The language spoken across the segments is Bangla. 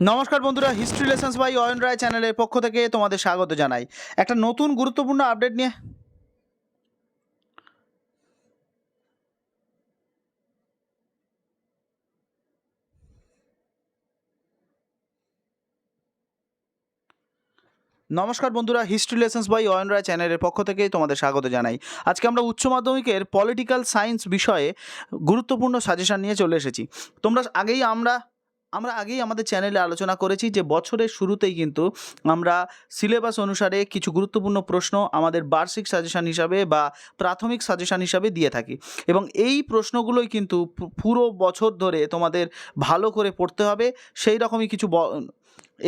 নমস্কার বন্ধুরা, হিস্ট্রি লেসন্স বাই অয়ন রায় চ্যানেলের পক্ষ থেকে তোমাদের স্বাগত জানাই একটা নতুন গুরুত্বপূর্ণ আপডেট নিয়ে। নমস্কার বন্ধুরা, হিস্ট্রি লেসন্স বাই অয়ন রায় চ্যানেলের পক্ষ থেকে তোমাদের স্বাগত জানাই। আজকে আমরা উচ্চ মাধ্যমিকের পলিটিক্যাল সায়েন্স বিষয়ে গুরুত্বপূর্ণ সাজেশন নিয়ে চলে এসেছি। তোমরা আগেই আমরা আগেই আমাদের চ্যানেলে আলোচনা করেছি যে বছরের শুরুতেই কিন্তু আমরা সিলেবাস অনুসারে কিছু গুরুত্বপূর্ণ প্রশ্ন আমাদের বার্ষিক সাজেশন হিসাবে বা প্রাথমিক সাজেশন হিসাবে দিয়ে থাকি, এবং এই প্রশ্নগুলোই কিন্তু পুরো বছর ধরে তোমাদের ভালো করে পড়তে হবে। সেই রকমই কিছু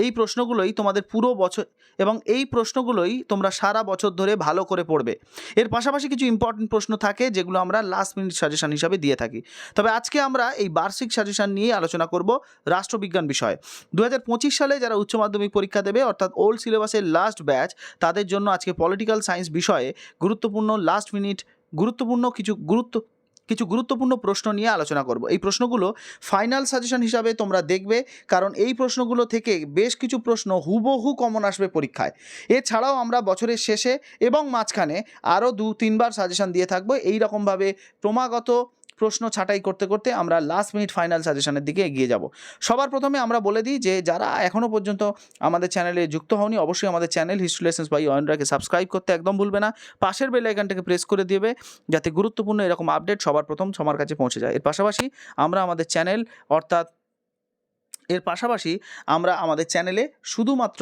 এই প্রশ্নগুলোই তোমাদের পুরো বছর, এবং এই প্রশ্নগুলোই তোমরা সারা বছর ধরে ভালো করে পড়বে। এর পাশাপাশি কিছু ইম্পর্টেন্ট প্রশ্ন থাকে যেগুলো আমরা লাস্ট মিনিট সাজেশন হিসাবে দিয়ে থাকি। তবে আজকে আমরা এই বার্ষিক সাজেশন নিয়ে আলোচনা করব রাষ্ট্রবিজ্ঞান বিষয়ে। 2025 সালে যারা উচ্চ মাধ্যমিক পরীক্ষা দেবে, অর্থাৎ ওল্ড সিলেবাসের লাস্ট ব্যাচ, তাদের জন্য আজকে পলিটিক্যাল সায়েন্স বিষয়ে গুরুত্বপূর্ণ লাস্ট মিনিট কিছু গুরুত্বপূর্ণ প্রশ্ন নিয়ে আলোচনা করব। এই প্রশ্নগুলো ফাইনাল সাজেশন হিসাবে তোমরা দেখবে, কারণ এই প্রশ্নগুলো থেকে বেশ কিছু প্রশ্ন হুবহু কমন আসবে পরীক্ষায়। এছাড়াও আমরা বছরের শেষে এবং মাঝখানে আরও 2-3 বার সাজেশন দিয়ে থাকবো। এই রকমভাবে ক্রমাগত প্রশ্ন ছাঁটাই করতে করতে আমরা লাস্ট মিনিট ফাইনাল সাজেশনের দিকে এগিয়ে যাব। সবার প্রথমে আমরা বলে দিই যে যারা এখনও পর্যন্ত আমাদের চ্যানেলে যুক্ত হওনি, অবশ্যই আমাদের channel history lessons by Ayan রায়কে সাবস্ক্রাইব করতে একদম ভুলবে না। পাশের বেল আইকনটাকে প্রেস করে দেবে যাতে গুরুত্বপূর্ণ এরকম আপডেট সবার প্রথম সবার কাছে পৌঁছে যায়। এর পাশাপাশি আমরা আমাদের চ্যানেলে শুধুমাত্র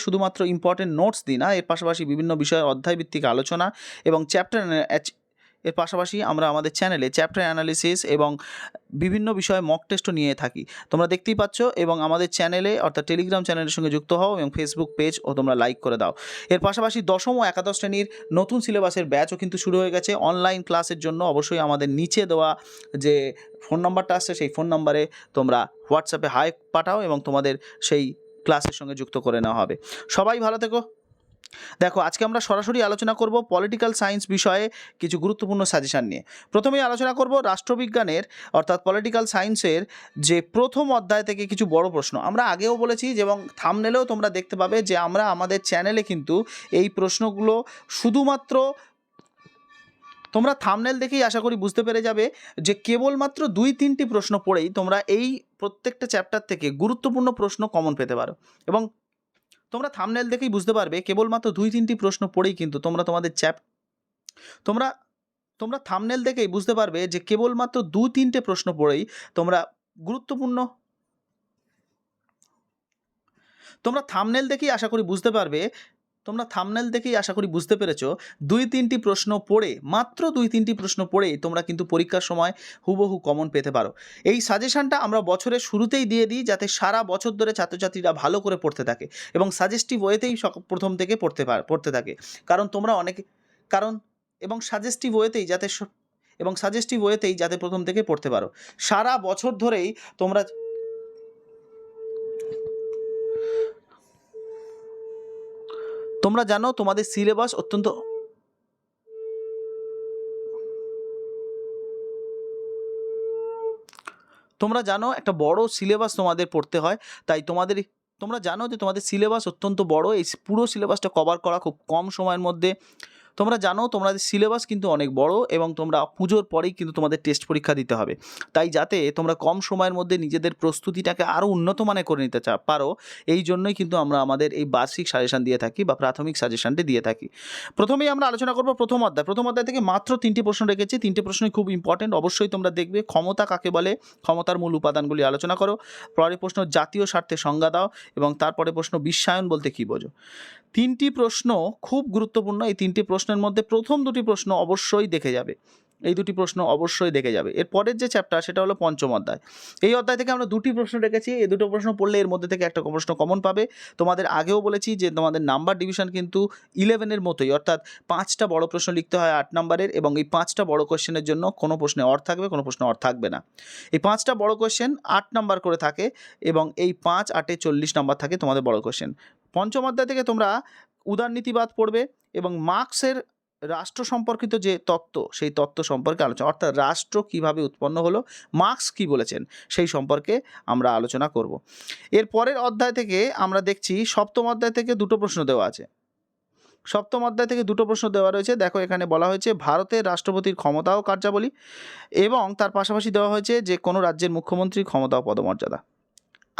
শুধুমাত্র ইম্পর্টেন্ট নোটস দিই না, এর পাশাপাশি বিভিন্ন বিষয়ে অধ্যায়ভিত্তিক আলোচনা এবং এর পাশাপাশি আমরা আমাদের চ্যানেলে চ্যাপ্টার অ্যানালিসিস এবং বিভিন্ন বিষয়ে মক টেস্টও নিয়ে থাকি। তোমরা দেখতেই পাচ্ছ, এবং আমাদের চ্যানেলে অর্থাৎ টেলিগ্রাম চ্যানেলের সঙ্গে যুক্ত হও এবং ফেসবুক পেজ ও তোমরা লাইক করে দাও। এর পাশাপাশি দশম ও একাদশ শ্রেণীর নতুন সিলেবাসের ব্যাচও কিন্তু শুরু হয়ে গেছে। অনলাইন ক্লাসের জন্য অবশ্যই আমাদের নিচে দেওয়া যে ফোন নাম্বারটা আসছে সেই ফোন নাম্বারে তোমরা হোয়াটসঅ্যাপে হাই পাঠাও এবং তোমাদের সেই ক্লাসের সঙ্গে যুক্ত করে নেওয়া হবে। সবাই ভালো থেকো। দেখো, আজকে আমরা সরাসরি আলোচনা করব পলিটিক্যাল সায়েন্স বিষয়ে কিছু গুরুত্বপূর্ণ সাজেশন নিয়ে। প্রথমেই আলোচনা করব রাষ্ট্রবিজ্ঞানের অর্থাৎ পলিটিক্যাল সায়েন্সের যে প্রথম অধ্যায় থেকে কিছু বড় প্রশ্ন। আমরা আগেও বলেছি এবং থাম্বনেলেও তোমরা দেখতে পাবে যে আমরা আমাদের চ্যানেলে কিন্তু এই প্রশ্নগুলো শুধুমাত্র, তোমরা থাম্বনেল দেখেই আশা করি বুঝতে পেরে যাবে যে কেবলমাত্র 2-3টি প্রশ্ন পড়েই তোমরা এই প্রত্যেকটা চ্যাপ্টার থেকে গুরুত্বপূর্ণ প্রশ্ন কমন পেতে পারো। এবং তোমরা থাম্বনেল দেখেই বুঝতে পারবে কেবলমাত্র 2-3টি প্রশ্ন পড়েই কিন্তু তোমরা তোমরা থাম্বনেল দেখেই বুঝতে পারবে যে কেবলমাত্র 2-3টে প্রশ্ন পড়েই তোমরা গুরুত্বপূর্ণ তোমরা থাম্বনেল দেখেই আশা করি বুঝতে পারবে তোমরা থাম্বনেল দেখেই আশা করি বুঝতে পেরেছো, 2-3টি প্রশ্ন পড়ে, মাত্র 2-3টি প্রশ্ন পড়েই তোমরা কিন্তু পরীক্ষার সময় হুবহু কমন পেতে পারো। এই সাজেশনটা আমরা বছরের শুরুতেই দিয়ে দিই যাতে সারা বছর ধরে ছাত্রছাত্রীরা ভালো করে পড়তে থাকে এবং সাজেস্টিভ ওয়েতেই প্রথম থেকে পড়তে থাকে। কারণ তোমরা অনেকে কারণ এবং সাজেস্টিভ ওয়েতেই যাতে প্রথম থেকে পড়তে পারো। সারা বছর ধরেই তোমরা জানো তোমাদের সিলেবাস অত্যন্ত তোমরা জানো একটা বড় সিলেবাস তোমাদের পড়তে হয়, তাই তোমরা জানো যে তোমাদের সিলেবাস অত্যন্ত বড়। এই পুরো সিলেবাসটা কভার করা খুব কম সময়ের মধ্যে। তোমরা জানো তোমাদের সিলেবাস কিন্তু অনেক বড়, এবং তোমরা পুজোর পরেই কিন্তু তোমাদের টেস্ট পরীক্ষা দিতে হবে। তাই যাতে তোমরা কম সময়ের মধ্যে নিজেদের প্রস্তুতিটাকে আরও উন্নত মানের করে নিতে পারো, এই জন্যই কিন্তু আমরা আমাদের এই বার্ষিক সাজেশন দিয়ে থাকি বা প্রাথমিক সাজেশনটি দিয়ে থাকি। প্রথমেই আমরা আলোচনা করব প্রথম অধ্যায় থেকে মাত্র 3টি প্রশ্ন রেখেছি। 3টে প্রশ্নই খুব ইম্পর্টেন্ট, অবশ্যই তোমরা দেখবে। ক্ষমতা কাকে বলে, ক্ষমতার মূল উপাদানগুলি আলোচনা করো। পরের প্রশ্ন জাতীয় স্বার্থে সংজ্ঞা দাও, এবং তারপরে প্রশ্ন বিশ্বায়ন বলতে কী বোঝো। 3টি প্রশ্ন খুব গুরুত্বপূর্ণ। এই 3টি প্রশ্নের মধ্যে প্রথম 2টি প্রশ্ন অবশ্যই দেখে যাবে, এর পরের যে চ্যাপ্টার সেটা হলো পঞ্চম অধ্যায়। এই অধ্যায় থেকে আমরা 2টি প্রশ্ন রেখেছি। এই 2টো প্রশ্ন পড়লে এর মধ্যে থেকে একটা প্রশ্ন কমন পাবে। তোমাদের আগেও বলেছি যে তোমাদের নাম্বার ডিভিশন কিন্তু 11-এর মতোই, অর্থাৎ 5টা বড় প্রশ্ন লিখতে হয় 8 নাম্বারের, এবং এই 5টা বড় কোয়েশ্চেনের জন্য কোনো প্রশ্নে অর থাকবে, কোনো প্রশ্নে অর থাকবে না। এই 5টা বড় কোয়েশ্চেন 8 নাম্বার করে থাকে, এবং এই 5-8-এ 40 নাম্বার থাকে তোমাদের বড় কোয়েশ্চেন। পঞ্চম অধ্যায় থেকে তোমরা উদারনীতিবাদ পড়বে, এবং রাষ্ট্র সম্পর্কিত যে তত্ত্ব, সেই তত্ত্ব সম্পর্কে আলোচনা, অর্থাৎ রাষ্ট্র কিভাবে উৎপন্ন হলো, মার্কস কী বলেছেন, সেই সম্পর্কে আমরা আলোচনা করব। এর পরের অধ্যায় থেকে আমরা দেখছি, সপ্তম অধ্যায় থেকে দুটো প্রশ্ন দেওয়া আছে। সপ্তম অধ্যায় থেকে দুটো প্রশ্ন দেওয়া রয়েছে। দেখো, এখানে বলা হয়েছে ভারতের রাষ্ট্রপতির ক্ষমতা ও কার্যাবলী, এবং তার পাশাপাশি দেওয়া হয়েছে যে কোনো রাজ্যের মুখ্যমন্ত্রীর ক্ষমতা ও পদমর্যাদা।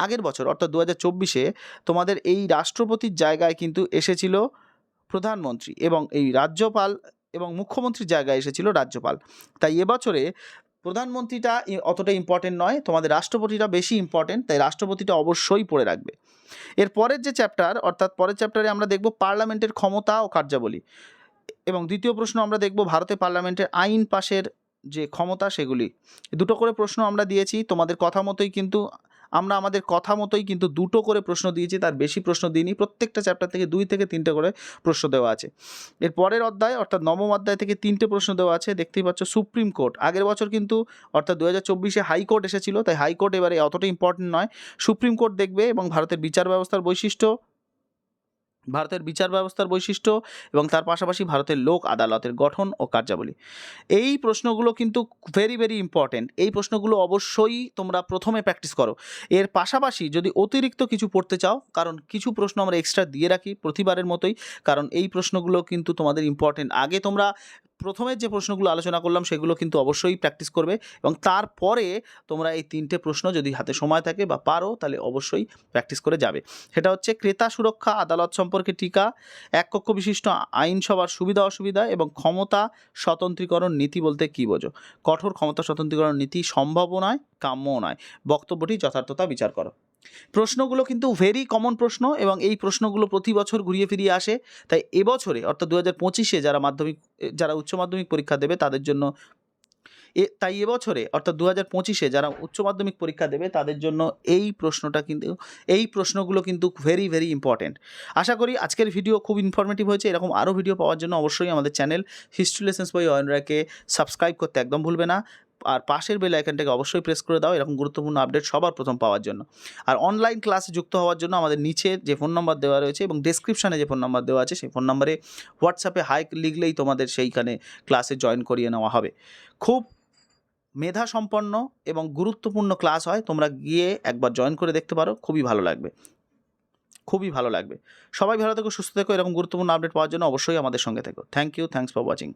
আগের বছর অর্থাৎ 2024-এ তোমাদের এই রাষ্ট্রপতির জায়গায় কিন্তু এসেছিল প্রধানমন্ত্রী, এবং এই রাজ্যপাল এবং মুখ্যমন্ত্রীর জায়গায় এসেছিল রাজ্যপাল। তাই এবছরে প্রধানমন্ত্রীটা অতটা ইম্পর্টেন্ট নয়, তোমাদের রাষ্ট্রপতিটা বেশি ইম্পর্টেন্ট, তাই রাষ্ট্রপতিটা অবশ্যই পড়ে রাখবে। এর পরের যে চ্যাপ্টার, অর্থাৎ পরের চ্যাপ্টারে আমরা দেখব পার্লামেন্টের ক্ষমতা ও কার্যাবলী, এবং দ্বিতীয় প্রশ্ন আমরা দেখব ভারতে পার্লামেন্টের আইন পাশের যে ক্ষমতা সেগুলি। দুটো করে প্রশ্ন আমরা দিয়েছি, তোমাদের কথা মতোই কিন্তু আমরা আমাদের কথা মতোই কিন্তু দুটো করে প্রশ্ন দিয়েছি, তার বেশি প্রশ্ন দিইনি। প্রত্যেকটা চ্যাপ্টার থেকে 2 থেকে 3টে করে প্রশ্ন দেওয়া আছে। এর পরের অধ্যায় অর্থাৎ নবম অধ্যায় থেকে 3টে প্রশ্ন দেওয়া আছে। দেখতেই পাচ্ছ সুপ্রিম কোর্ট, আগের বছর কিন্তু অর্থাৎ 2024-এ হাইকোর্ট এসেছিল, তাই হাইকোর্ট এবারে অতটা ইম্পর্টেন্ট নয়। সুপ্রিম কোর্ট দেখবে, এবং ভারতের বিচার ব্যবস্থার বৈশিষ্ট্য, ভারতের বিচার ব্যবস্থার বৈশিষ্ট্য, এবং তার পাশাপাশি ভারতের লোক আদালতের গঠন ও কার্যাবলী। এই প্রশ্নগুলো কিন্তু ভেরি ভেরি ইম্পর্টেন্ট। এই প্রশ্নগুলো অবশ্যই তোমরা প্রথমে প্র্যাকটিস করো। এর পাশাপাশি যদি অতিরিক্ত কিছু পড়তে চাও, কারণ কিছু প্রশ্ন আমরা এক্সট্রা দিয়ে রাখি প্রতিবারের মতোই, কারণ এই প্রশ্নগুলো কিন্তু তোমাদের ইম্পর্টেন্ট। আগে তোমরা প্রথমে যে প্রশ্নগুলো আলোচনা করলাম সেগুলো কিন্তু অবশ্যই প্র্যাকটিস করবে, এবং তারপরে তোমরা এই 3টে প্রশ্ন যদি হাতে সময় থাকে বা পারো তাহলে অবশ্যই প্র্যাকটিস করে যাবে। সেটা হচ্ছে ক্রেতা সুরক্ষা আদালত সম্পর্কে টিকা, এক কক্ষ বিশিষ্ট আইনসভার সুবিধা অসুবিধা, এবং ক্ষমতা স্বতন্ত্রীকরণ নীতি বলতে কী বোঝো। কঠোর ক্ষমতা স্বতন্ত্রীকরণ নীতি সম্ভবও নয়, কাম্যও নয়, বক্তব্যটি যথার্থতা বিচার করো। প্রশ্নগুলো কিন্তু ভেরি কমন প্রশ্ন, এবং এই প্রশ্নগুলো প্রতি বছর ঘুরিয়ে ফিরিয়ে আসে। তাই এবছরে অর্থাৎ 2025-এ যারা উচ্চ মাধ্যমিক পরীক্ষা দেবে তাদের জন্য তাই এবছরে অর্থাৎ 2025-এ যারা উচ্চ মাধ্যমিক পরীক্ষা দেবে তাদের জন্য এই প্রশ্নগুলো কিন্তু ভেরি ভেরি ইম্পর্টেন্ট। আশা করি আজকের ভিডিও খুব ইনফরমেটিভ হয়েছে। এরকম আরও ভিডিও পাওয়ার জন্য অবশ্যই আমাদের channel history lessons by Ayan রায়কে সাবস্ক্রাইব করতে একদম ভুলবে না, আর পাশের বেল আইকনটাকে অবশ্যই প্রেস করে দাও এরকম গুরুত্বপূর্ণ আপডেট সবার প্রথম পাওয়ার জন্য। আর অনলাইন ক্লাসে যুক্ত হওয়ার জন্য আমাদের নিচে যে ফোন নাম্বার দেওয়া রয়েছে এবং ডেসক্রিপশানে যে ফোন নাম্বার দেওয়া আছে, সেই ফোন নাম্বারে হোয়াটসঅ্যাপে হাই লিখলেই তোমাদের সেইখানে ক্লাসে জয়েন করিয়ে নেওয়া হবে। খুব মেধাসম্পন্ন এবং গুরুত্বপূর্ণ ক্লাস হয়, তোমরা গিয়ে একবার জয়েন করে দেখতে পারো, খুবই ভালো লাগবে, খুবই ভালো লাগবে। সবাই ভালো থেকো, সুস্থ থেকো। এরকম গুরুত্বপূর্ণ আপডেট পাওয়ার জন্য অবশ্যই আমাদের সঙ্গে থেকো। Thank you, thanks for watching.